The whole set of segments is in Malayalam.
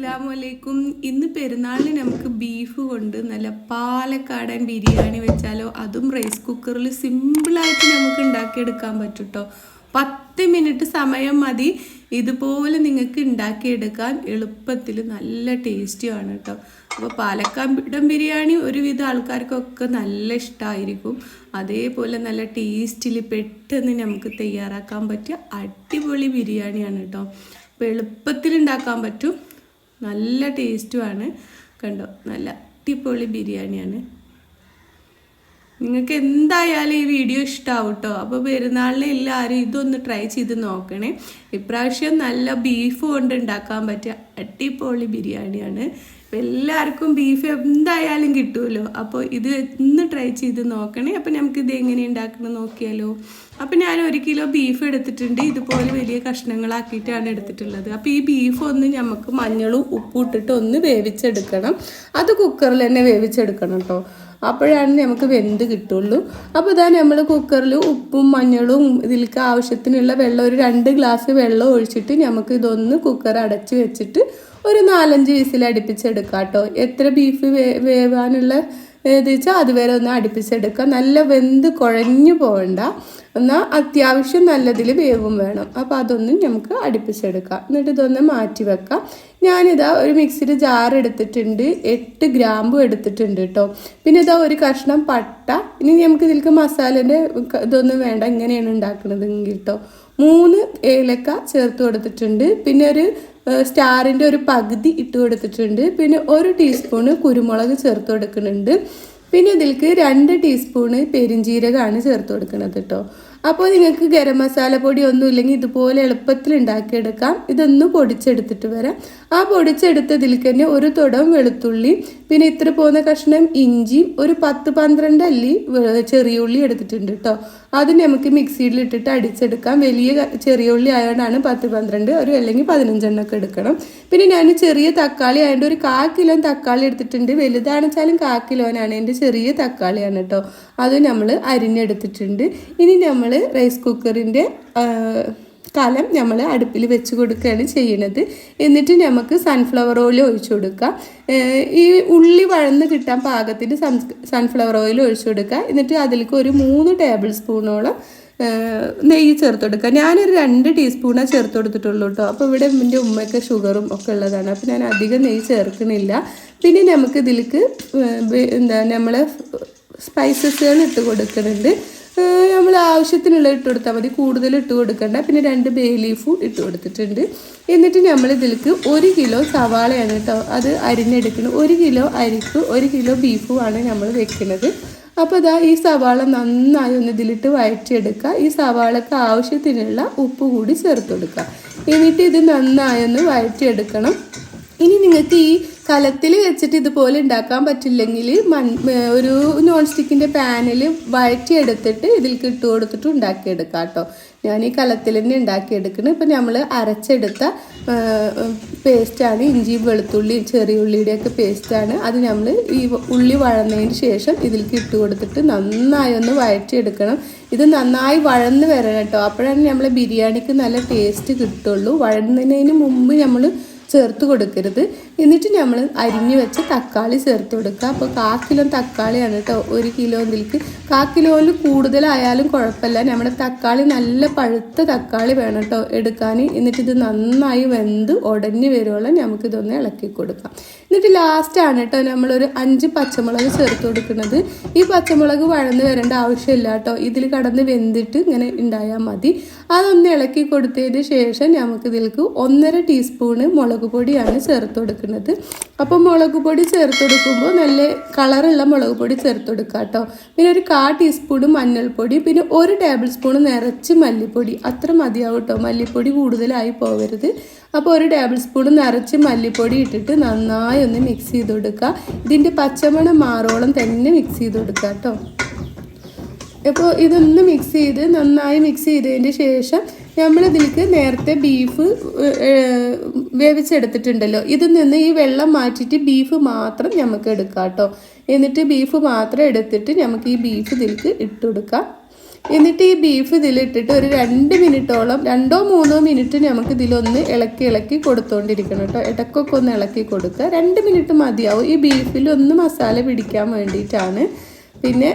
അസ്സലാമലൈക്കും. ഇന്ന് പെരുന്നാളിന് നമുക്ക് ബീഫ് കൊണ്ട് നല്ല പാലക്കാടൻ ബിരിയാണി വെച്ചാലോ? അതും റൈസ് കുക്കറിൽ സിമ്പിളായിട്ട് നമുക്ക് ഉണ്ടാക്കിയെടുക്കാൻ പറ്റും കേട്ടോ. 10 മിനിറ്റ് സമയം മതി. ഇതുപോലെ നിങ്ങൾക്ക് ഉണ്ടാക്കിയെടുക്കാൻ എളുപ്പത്തിൽ നല്ല ടേസ്റ്റിയാണ് കേട്ടോ. അപ്പോൾ പാലക്കാടൻ ബിരിയാണി ഒരുവിധ ആൾക്കാർക്കൊക്കെ നല്ല ഇഷ്ടമായിരിക്കും. അതേപോലെ നല്ല ടേസ്റ്റിൽ പെട്ടെന്ന് നമുക്ക് തയ്യാറാക്കാൻ പറ്റിയ അടിപൊളി ബിരിയാണിയാണ് കേട്ടോ. അപ്പോൾ എളുപ്പത്തിൽ ഉണ്ടാക്കാൻ പറ്റും, നല്ല ടേസ്റ്റുമാണ്. കണ്ടോ, നല്ല അടിപൊളി ബിരിയാണിയാണ്. നിങ്ങൾക്ക് എന്തായാലും ഈ വീഡിയോ ഇഷ്ടമാവും കേട്ടോ. അപ്പോൾ പെരുന്നാളിന് എല്ലാവരും ഇതൊന്ന് ട്രൈ ചെയ്ത് നോക്കണേ. ഇപ്രാവശ്യം നല്ല ബീഫ് കൊണ്ട് ഉണ്ടാക്കാൻ പറ്റിയ അടിപൊളി ബിരിയാണിയാണ്. അപ്പോൾ എല്ലാവർക്കും ബീഫ് എന്തായാലും കിട്ടുമല്ലോ. അപ്പോൾ ഇത് ഒന്ന് ട്രൈ ചെയ്ത് നോക്കണേ. അപ്പോൾ നമുക്കിത് എങ്ങനെ ഉണ്ടാക്കണം നോക്കിയാലോ. അപ്പോൾ ഞാൻ 1 കിലോ ബീഫ് എടുത്തിട്ടുണ്ട്. ഇതുപോലെ വലിയ കഷ്ണങ്ങളാക്കിയിട്ടാണ് എടുത്തിട്ടുള്ളത്. അപ്പോൾ ഈ ബീഫ് ഒന്ന് നമുക്ക് മഞ്ഞളും ഉപ്പും ഇട്ടിട്ട് ഒന്ന് വേവിച്ചെടുക്കണം. അത് കുക്കറിൽ തന്നെ വേവിച്ചെടുക്കണം കേട്ടോ. അപ്പോഴാണ് നമുക്ക് വെന്ത് കിട്ടുള്ളൂ. അപ്പോൾ ഇതാ നമ്മൾ കുക്കറിൽ ഉപ്പും മഞ്ഞളും ഇതിലേക്ക് ആവശ്യത്തിനുള്ള വെള്ളം, ഒരു 2 ഗ്ലാസ് വെള്ളം ഒഴിച്ചിട്ട് നമുക്ക് ഇതൊന്ന് കുക്കർ അടച്ച് വെച്ചിട്ട് ഒരു 4-5 വിസിൽ അടുപ്പിച്ചെടുക്കാം കേട്ടോ. എത്ര ബീഫ് വേവാനുള്ള ഇത് വെച്ചാൽ അതുവരെ ഒന്ന് അടുപ്പിച്ചെടുക്കുക. നല്ല വെന്ത് കുഴഞ്ഞു പോകണ്ട, എന്നാൽ അത്യാവശ്യം നല്ലതിൽ വേവും വേണം. അപ്പോൾ അതൊന്നും നമുക്ക് അടുപ്പിച്ചെടുക്കാം. എന്നിട്ട് ഇതൊന്ന് മാറ്റി വെക്കാം. ഞാനിതാ ഒരു മിക്സിയുടെ ജാർ എടുത്തിട്ടുണ്ട്, 8 ഗ്രാമ്പും എടുത്തിട്ടുണ്ട് കേട്ടോ. പിന്നെ ഇതാ ഒരു കഷ്ണം പട്ട. ഇനി നമുക്ക് ഇതിലേക്ക് മസാലേൻ്റെ ഇതൊന്നും വേണ്ട, ഇങ്ങനെയാണ് ഉണ്ടാക്കുന്നതെങ്കിൽ കേട്ടോ. 3 ഏലക്ക ചേർത്ത് കൊടുത്തിട്ടുണ്ട്. പിന്നെ ഒരു സ്റ്റാറിൻ്റെ ഒരു പകുതി ഇട്ട് കൊടുത്തിട്ടുണ്ട്. പിന്നെ 1 ടീസ്പൂണ് കുരുമുളക് ചേർത്ത് കൊടുക്കുന്നുണ്ട്. പിന്നെ ഇതിലേക്ക് 2 ടീസ്പൂണ് പെരിഞ്ജീരകമാണ് ചേർത്ത് കൊടുക്കുന്നത് കേട്ടോ. അപ്പോൾ നിങ്ങൾക്ക് ഗരം മസാല പൊടി ഒന്നും ഇല്ലെങ്കിൽ ഇതുപോലെ എളുപ്പത്തിൽ ഉണ്ടാക്കിയെടുക്കാം. ഇതൊന്ന് പൊടിച്ചെടുത്തിട്ട് വരാം. ആ പൊടിച്ചെടുത്തതിലേക്ക് തന്നെ ഒരു തുടം വെളുത്തുള്ളി, പിന്നെ ഇത്ര പോകുന്ന കഷ്ണം ഇഞ്ചിയും, ഒരു 10-12 അല്ലി ചെറിയ ഉള്ളി എടുത്തിട്ടുണ്ട് കേട്ടോ. അത് നമുക്ക് മിക്സിയിൽ ഇട്ടിട്ട് അടിച്ചെടുക്കാം. വലിയ ചെറിയ ഉള്ളി ആയതുകൊണ്ടാണ് 10-12, ഒരു അല്ലെങ്കിൽ 15 എണ്ണമൊക്കെ എടുക്കണം. പിന്നെ ഞാൻ ചെറിയ തക്കാളി ആയതുകൊണ്ട് ഒരു 1/4 കിലോ തക്കാളി എടുത്തിട്ടുണ്ട്. വലുതാണെച്ചാലും 1/4 കിലോനാണ്. എൻ്റെ ചെറിയ തക്കാളിയാണ് കേട്ടോ. അത് നമ്മൾ അരിഞ്ഞെടുത്തിട്ടുണ്ട്. ഇനി നമ്മൾ റൈസ് കുക്കറിൻ്റെ കലം നമ്മൾ അടുപ്പിൽ വെച്ച് കൊടുക്കുകയാണ് ചെയ്യുന്നത്. എന്നിട്ട് നമുക്ക് സൺഫ്ലവർ ഓയിൽ ഒഴിച്ചു കൊടുക്കുക. ഈ ഉള്ളി വഴന്ന് കിട്ടാൻ പാകത്തിന് സൺഫ്ലവർ ഓയിൽ ഒഴിച്ചു കൊടുക്കുക. എന്നിട്ട് അതിലേക്ക് ഒരു 3 ടേബിൾ സ്പൂണോളം നെയ്യ് ചേർത്ത് കൊടുക്കുക. ഞാനൊരു 2 ടീസ്പൂണാണ് ചേർത്ത് കൊടുത്തിട്ടുള്ളൂ കേട്ടോ. അപ്പോൾ ഇവിടെ എൻ്റെ ഉമ്മയൊക്കെ ഷുഗറും ഒക്കെ ഉള്ളതാണ്. അപ്പോൾ ഞാൻ അധികം നെയ്യ് ചേർക്കണില്ല. പിന്നെ നമുക്ക് ഇതിലേക്ക് നമ്മൾ സ്പൈസസുകൾ ഇട്ട് കൊടുക്കുന്നുണ്ട്. നമ്മൾ ആവശ്യത്തിനുള്ള ഇട്ട് കൊടുത്താൽ മതി, കൂടുതൽ ഇട്ട് കൊടുക്കണ്ട. പിന്നെ 2 ബേ ലീഫും ഇട്ട് കൊടുത്തിട്ടുണ്ട്. എന്നിട്ട് നമ്മൾ ഇതിലേക്ക് 1 കിലോ സവാളയാണ് കേട്ടോ അത് അരിഞ്ഞെടുക്കുന്നത്. 1 കിലോ അരിക്ക് 1 കിലോ ബീഫുമാണ് നമ്മൾ വെക്കുന്നത്. അപ്പോൾ ഇതാ ഈ സവാള നന്നായി ഒന്ന് ഇതിലിട്ട് വഴറ്റിയെടുക്കുക. ഈ സവാളക്ക് ആവശ്യത്തിനുള്ള ഉപ്പ് കൂടി ചേർത്ത് കൊടുക്കുക. എന്നിട്ട് ഇത് നന്നായി ഒന്ന് വഴറ്റിയെടുക്കണം. ഇനി നിങ്ങൾക്ക് ഈ കലത്തിൽ വെച്ചിട്ട് ഇതുപോലെ ഉണ്ടാക്കാൻ പറ്റില്ലെങ്കിൽ ഒരു നോൺ സ്റ്റിക്കിൻ്റെ പാനിൽ വഴറ്റിയെടുത്തിട്ട് ഇതിലേക്ക് ഇട്ട് കൊടുത്തിട്ട് ഉണ്ടാക്കിയെടുക്കാം കേട്ടോ. ഞാൻ ഈ കലത്തിൽ തന്നെ ഉണ്ടാക്കിയെടുക്കുന്നത്. ഇപ്പം നമ്മൾ അരച്ചെടുത്ത പേസ്റ്റാണ്, ഇഞ്ചി വെളുത്തുള്ളി ചെറിയ ഉള്ളിയുടെയൊക്കെ പേസ്റ്റാണ്. അത് നമ്മൾ ഈ ഉള്ളി വഴന്നതിന് ശേഷം ഇതിലേക്ക് ഇട്ട് കൊടുത്തിട്ട് നന്നായി ഒന്ന് വഴറ്റിയെടുക്കണം. ഇത് നന്നായി വഴന്ന് വരണം കേട്ടോ. അപ്പോഴാണ് നമ്മളെ ബിരിയാണിക്ക് നല്ല ടേസ്റ്റ് കിട്ടുള്ളൂ. വഴന്നതിന് മുമ്പ് നമ്മൾ ചേർത്ത് കൊടുക്കരുത്. എന്നിട്ട് നമ്മൾ അരിഞ്ഞു വെച്ച് തക്കാളി ചേർത്ത് കൊടുക്കുക. അപ്പോൾ 1/4 കിലോ തക്കാളിയാണ് കേട്ടോ 1 കിലോ ഇതിലേക്ക്. 1/4 കിലോയിൽ കൂടുതലായാലും കുഴപ്പമില്ല. നമ്മുടെ തക്കാളി നല്ല പഴുത്ത തക്കാളി വേണം കേട്ടോ എടുക്കാൻ. എന്നിട്ട് ഇത് നന്നായി വെന്ത് ഉടഞ്ഞു വരുവോളം നമുക്കിതൊന്ന് ഇളക്കി കൊടുക്കാം. എന്നിട്ട് ലാസ്റ്റാണ് കേട്ടോ നമ്മളൊരു 5 പച്ചമുളക് ചേർത്ത് കൊടുക്കുന്നത്. ഈ പച്ചമുളക് വഴന്ന് വരേണ്ട ആവശ്യമില്ല കേട്ടോ. ഇതിൽ കടന്ന് വെന്തിട്ട് ഇങ്ങനെ ഉണ്ടായാൽ മതി. അതൊന്ന് ഇളക്കി കൊടുത്തതിന് ശേഷം നമുക്കിതിലേക്ക് 1.5 ടീസ്പൂണ് മുളക് പൊടിയാണ് ചേർത്ത് കൊടുക്കുന്നത്. അപ്പോൾ മുളക് പൊടി ചേർത്ത് കൊടുക്കുമ്പോൾ നല്ല കളറുള്ള മുളക് പൊടി ചേർത്ത് കൊടുക്കുക കേട്ടോ. പിന്നെ ഒരു 1/4 ടീസ്പൂണ് മഞ്ഞൾപ്പൊടി, പിന്നെ 1 ടേബിൾ സ്പൂൺ നിറച്ച് മല്ലിപ്പൊടി. അത്ര മതിയാവും കേട്ടോ, മല്ലിപ്പൊടി കൂടുതലായി പോകരുത്. അപ്പോൾ 1 ടേബിൾ സ്പൂൺ നിറച്ച് മല്ലിപ്പൊടി ഇട്ടിട്ട് നന്നായി ഒന്ന് മിക്സ് ചെയ്ത് കൊടുക്കുക. ഇതിൻ്റെ പച്ചമണം മാറോളം തന്നെ മിക്സ് ചെയ്ത് കൊടുക്കുക കേട്ടോ. അപ്പോൾ ഇതൊന്ന് നന്നായി മിക്സ് ചെയ്തതിന് ശേഷം നമ്മളിതിലേക്ക് നേരത്തെ ബീഫ് വേവിച്ചെടുത്തിട്ടുണ്ടല്ലോ, ഇതിൽ നിന്ന് ഈ വെള്ളം മാറ്റിയിട്ട് ബീഫ് മാത്രം നമുക്ക് എടുക്കാം കേട്ടോ. എന്നിട്ട് ബീഫ് മാത്രം എടുത്തിട്ട് നമുക്ക് ഈ ബീഫ് ഇതിലേക്ക് ഇട്ട് കൊടുക്കാം. എന്നിട്ട് ഈ ബീഫ് ഇതിലിട്ടിട്ട് ഒരു 2 മിനിറ്റോളം 2-3 മിനിറ്റ് നമുക്ക് ഇതിലൊന്ന് ഇളക്കി കൊടുത്തോണ്ടിരിക്കണം കേട്ടോ. ഇടയ്ക്കൊക്കെ ഒന്ന് ഇളക്കി കൊടുക്കുക. 2 മിനിറ്റ് മതിയാവും ഈ ബീഫിലൊന്ന് മസാല പിടിക്കാൻ വേണ്ടിയിട്ടാണ്. പിന്നെ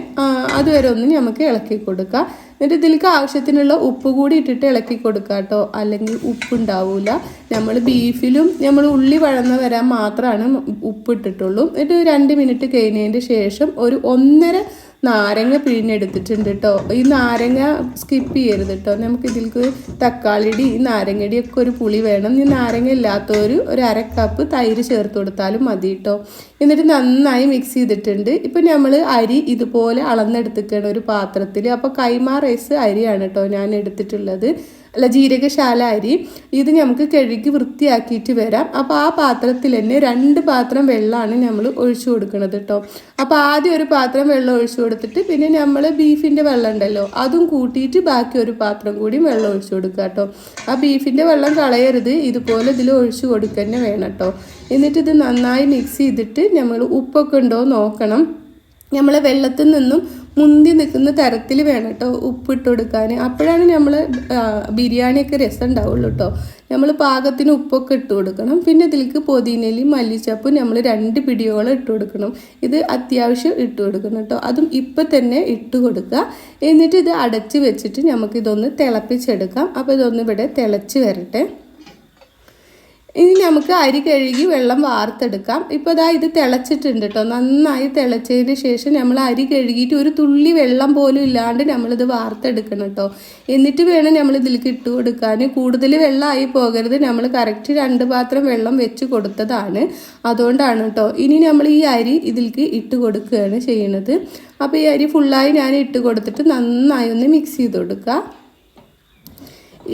അതുവരെ ഒന്ന് നമുക്ക് ഇളക്കി കൊടുക്കുക. എന്നിട്ട് ഇതിലേക്ക് ആവശ്യത്തിനുള്ള ഉപ്പ് കൂടി ഇട്ടിട്ട് ഇളക്കി കൊടുക്കുക കേട്ടോ, അല്ലെങ്കിൽ ഉപ്പുണ്ടാവില്ല. നമ്മൾ ബീഫിലും നമ്മൾ ഉള്ളി വഴന്ന് വരാൻ മാത്രമാണ് ഉപ്പ് ഇട്ടിട്ടുള്ളൂ. എന്നിട്ട് 2 മിനിറ്റ് കഴിഞ്ഞതിന് ശേഷം ഒരു 1.5 നാരങ്ങ പിഴിഞ്ഞെടുത്തിട്ടുണ്ട് കേട്ടോ. ഈ നാരങ്ങ സ്കിപ്പ് ചെയ്യരുത് കേട്ടോ. നമുക്ക് ഇതിലേക്ക് തക്കാളിയുടെ ഈ നാരങ്ങയുടെ ഒക്കെ ഒരു പുളി വേണം. ഈ നാരങ്ങ ഇല്ലാത്തവർ ഒരു 1/2 കപ്പ് തൈര് ചേർത്ത് കൊടുത്താലും മതി കേട്ടോ. എന്നിട്ട് നന്നായി മിക്സ് ചെയ്തിട്ടുണ്ട്. ഇപ്പം നമ്മൾ അരി ഇതുപോലെ അളന്നെടുത്തിക്കണം ഒരു പാത്രത്തിൽ. അപ്പോൾ കൈമാ റൈസ് അരിയാണ് കേട്ടോ ഞാൻ എടുത്തിട്ടുള്ളത്, അല്ല ജീരകശാല അരി. ഇത് നമുക്ക് കഴുകി വൃത്തിയാക്കിയിട്ട് വരാം. അപ്പോൾ ആ പാത്രത്തിൽ തന്നെ 2 പാത്രം വെള്ളമാണ് നമ്മൾ ഒഴിച്ചു കൊടുക്കുന്നത് കേട്ടോ. അപ്പോൾ ആദ്യം ഒരു പാത്രം വെള്ളം ഒഴിച്ചു കൊടുത്തിട്ട് പിന്നെ നമ്മൾ ബീഫിൻ്റെ വെള്ളം ഉണ്ടല്ലോ അതും കൂട്ടിയിട്ട് ബാക്കി ഒരു പാത്രം കൂടി വെള്ളം ഒഴിച്ചു കൊടുക്കുക കേട്ടോ. ആ ബീഫിൻ്റെ വെള്ളം കളയരുത്, ഇതുപോലെ ഇതിൽ ഒഴിച്ചു കൊടുക്കുക തന്നെ വേണം കേട്ടോ. എന്നിട്ട് ഇത് നന്നായി മിക്സ് ചെയ്തിട്ട് നമ്മൾ ഉപ്പൊക്കെ ഉണ്ടോ നോക്കണം. നമ്മൾ വെള്ളത്തിൽ നിന്നും മുന്തി നിൽക്കുന്ന തരത്തിൽ വേണം കേട്ടോ ഉപ്പിട്ട് കൊടുക്കാൻ. അപ്പോഴാണ് നമ്മൾ ബിരിയാണിയൊക്കെ രസം ഉണ്ടാവുള്ളൂ കേട്ടോ. നമ്മൾ പാകത്തിന് ഉപ്പൊക്കെ ഇട്ട് കൊടുക്കണം. പിന്നെ ഇതിലേക്ക് പുതിനയിലയും മല്ലിച്ചപ്പും നമ്മൾ 2 പിടിയോളം ഇട്ട് കൊടുക്കണം. ഇത് അത്യാവശ്യം ഇട്ട് കൊടുക്കണം കേട്ടോ. അതും ഇപ്പം തന്നെ ഇട്ട് കൊടുക്കുക. എന്നിട്ട് ഇത് അടച്ച് വെച്ചിട്ട് നമുക്കിതൊന്ന് തിളപ്പിച്ചെടുക്കാം. അപ്പോൾ ഇതൊന്ന് ഇവിടെ തിളച്ച് വരട്ടെ. ഇനി നമുക്ക് അരി കഴുകി വെള്ളം വാർത്തെടുക്കാം. ഇപ്പോൾ ഇതാ ഇത് തിളച്ചിട്ടുണ്ട് കേട്ടോ. നന്നായി തിളച്ചതിന് ശേഷം നമ്മൾ അരി കഴുകിയിട്ട് ഒരു തുള്ളി വെള്ളം പോലും ഇല്ലാണ്ട് നമ്മളിത് വാർത്തെടുക്കണം കേട്ടോ. എന്നിട്ട് വേണം നമ്മൾ ഇതിലേക്ക് ഇട്ട് കൊടുക്കാൻ. കൂടുതൽ വെള്ളമായി പോകരുത്. നമ്മൾ കറക്റ്റ് 2 പാത്രം വെള്ളം വെച്ച് കൊടുത്തതാണ്, അതുകൊണ്ടാണ് കേട്ടോ. ഇനി നമ്മൾ ഈ അരി ഇതിലേക്ക് ഇട്ട് കൊടുക്കുകയാണ് ചെയ്യുന്നത്. അപ്പോൾ ഈ അരി ഫുള്ളായി ഞാൻ ഇട്ട് കൊടുത്തിട്ട് നന്നായി ഒന്ന് മിക്സ് ചെയ്ത് കൊടുക്കുക.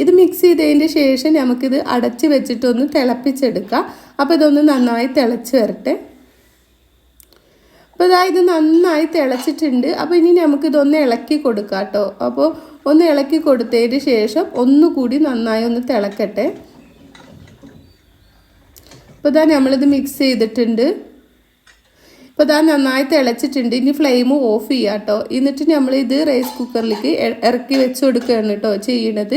ഇത് മിക്സ് ചെയ്തതിൻ്റെ ശേഷം നമുക്കിത് അടച്ച് വെച്ചിട്ടൊന്ന് തിളപ്പിച്ചെടുക്കാം. അപ്പോൾ ഇതൊന്ന് നന്നായി തിളച്ച് വരട്ടെ. അപ്പോൾ ഇത് നന്നായി തിളച്ചിട്ടുണ്ട്. അപ്പോൾ ഇനി നമുക്കിതൊന്ന് ഇളക്കി കൊടുക്കാം കേട്ടോ. അപ്പോൾ ഒന്ന് ഇളക്കി കൊടുത്തതിന് ശേഷം ഒന്നുകൂടി നന്നായി ഒന്ന് തിളക്കട്ടെ. അപ്പോൾ നമ്മളിത് മിക്സ് ചെയ്തിട്ടുണ്ട്. അപ്പോൾ നന്നായി തിളച്ചിട്ടുണ്ട്. ഇനി ഫ്ലെയിം ഓഫ് ചെയ്യുക കേട്ടോ. എന്നിട്ട് നമ്മളിത് റൈസ് കുക്കറിലേക്ക് ഇറക്കി വെച്ച് കൊടുക്കുകയാണ് കേട്ടോ ചെയ്യണത്.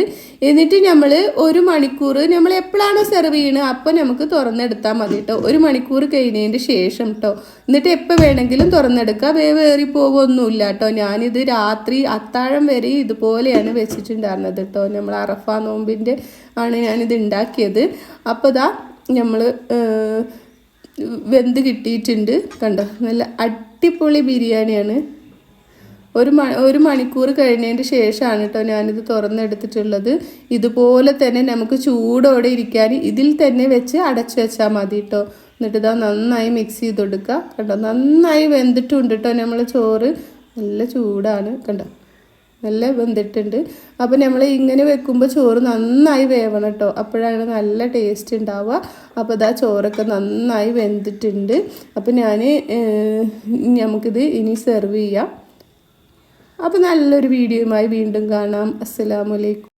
എന്നിട്ട് നമ്മൾ 1 മണിക്കൂർ നമ്മൾ എപ്പോഴാണോ സെർവ് ചെയ്യണത് അപ്പോൾ നമുക്ക് തുറന്നെടുത്താൽ മതി കേട്ടോ. 1 മണിക്കൂർ കഴിഞ്ഞതിന് ശേഷം കേട്ടോ. എന്നിട്ട് എപ്പോൾ വേണമെങ്കിലും തുറന്നെടുക്കുക, വേവേറി പോകുമൊന്നുമില്ല കേട്ടോ. ഞാനിത് രാത്രി അത്താഴം വരെ ഇതുപോലെയാണ് വെച്ചിട്ടുണ്ടായിരുന്നത് കേട്ടോ. നമ്മൾ അറഫ നോമ്പിൻ്റെ ആണ് ഞാനിത് ഉണ്ടാക്കിയത്. അപ്പോൾ നമ്മൾ വെന്ത് കിട്ടിയിട്ടുണ്ട് കണ്ടോ. നല്ല അടിപൊളി ബിരിയാണിയാണ്. 1 മണിക്കൂർ കഴിഞ്ഞതിന് ശേഷമാണ് കേട്ടോ ഞാനിത് തുറന്നെടുത്തിട്ടുള്ളത്. ഇതുപോലെ തന്നെ നമുക്ക് ചൂടോടെ ഇരിക്കാൻ ഇതിൽ തന്നെ വെച്ച് അടച്ചു വെച്ചാൽ മതി കേട്ടോ. എന്നിട്ട് നന്നായി മിക്സ് ചെയ്ത് കൊടുക്കുക കണ്ടോ. നന്നായി വെന്തിട്ടുണ്ട് കേട്ടോ. നമ്മൾ ചോറ് നല്ല ചൂടാണ് കണ്ടോ, നല്ല വെന്തിട്ടുണ്ട്. അപ്പോൾ നമ്മൾ ഇങ്ങനെ വെക്കുമ്പോൾ ചോറ് നന്നായി വേവണം കേട്ടോ, അപ്പോഴാണ് നല്ല ടേസ്റ്റ് ഉണ്ടാവുക. അപ്പോൾ ചോറൊക്കെ നന്നായി വെന്തിട്ടുണ്ട്. അപ്പോൾ നമുക്കിത് ഇനി സെർവ് ചെയ്യാം. അപ്പോൾ നല്ലൊരു വീഡിയോയുമായി വീണ്ടും കാണാം. അസ്സലാമു അലൈക്കും.